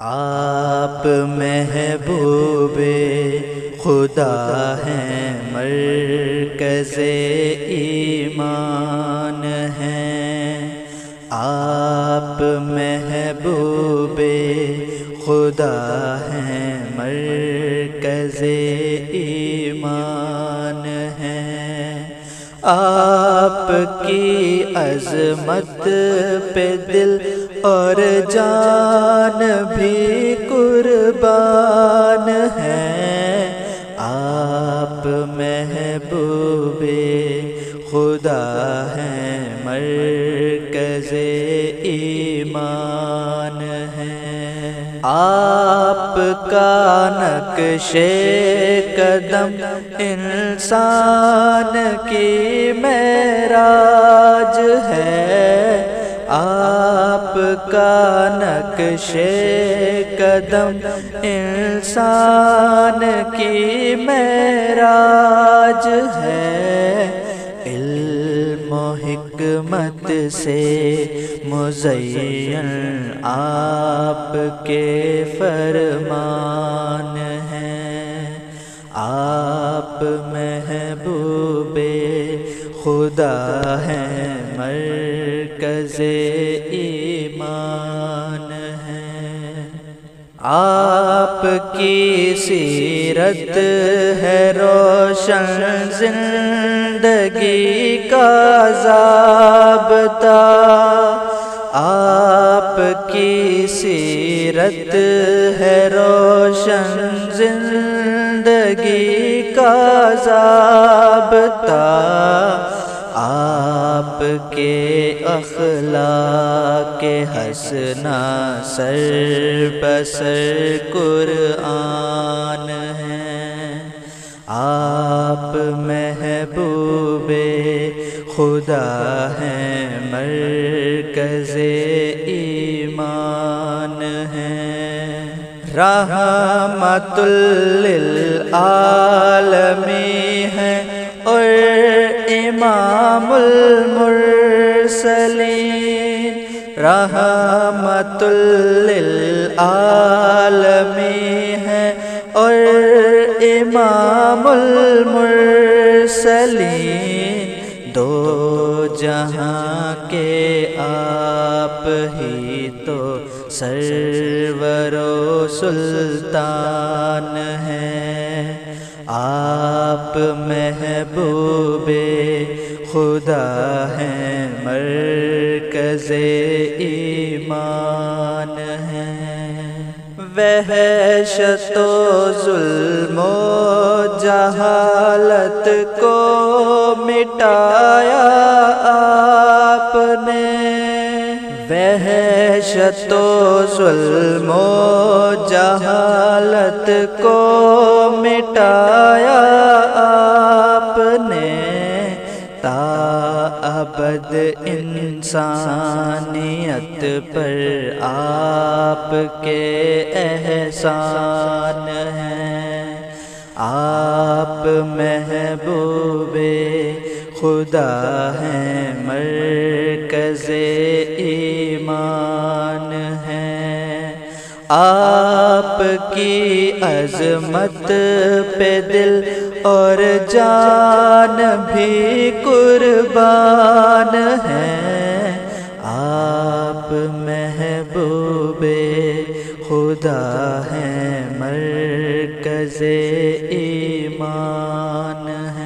آپ محبوب خدا ہیں، مرکز ایمان ہیں۔ آپ محبوب خدا ہیں، مرکز ایمان ہیں۔ آپ کی عظمت پہ دل اور جان بھی قربان ہیں۔ آپ محبوب خدا ہیں، مرکز ایمان ہیں۔ آپ کا نقش قدم انسان کی معراج ہے۔ آپ کا نقش قدم انسان کی معراج ہے۔ علم و حکمت سے مزین آپ کے فرمان ہیں۔ آپ محبوب خدا ہیں، مرکز ایمان ہیں۔ آپ کی سیرت ہے روشن زندگی کا ضابطہ۔ آپ کی سیرت ہے روشن زندگی کا ضابطہ۔ آپ کے اخلاق حسنہ سر بسر قرآن ہیں۔ آپ محبوب خدا ہیں، مرکز ایمان ہیں۔ رحمت للعالمین ہیں اور امام المرسلین۔ رحمت للعالمین ہیں اور امام المرسلین۔ دو جہاں کے آپ ہی تو سرور و سلطان ہیں۔ آپ محبوب خدا ہیں، مرکز ایمان ہیں۔ وحشت و ظلم و جہالت کو مٹایا آپ نے۔ وحشت و ظلم و جہالت کو مٹایا آپ نے۔ تا ابد انسانیت پر آپ کے احسان ہیں۔ آپ محبوب خدا ہیں، مرکز ایمان ہیں۔ آپ کی عظمت پہ دل اور جان بھی قربان ہیں۔ آپ محبوب خدا ہیں، مرکز ایمان ہیں۔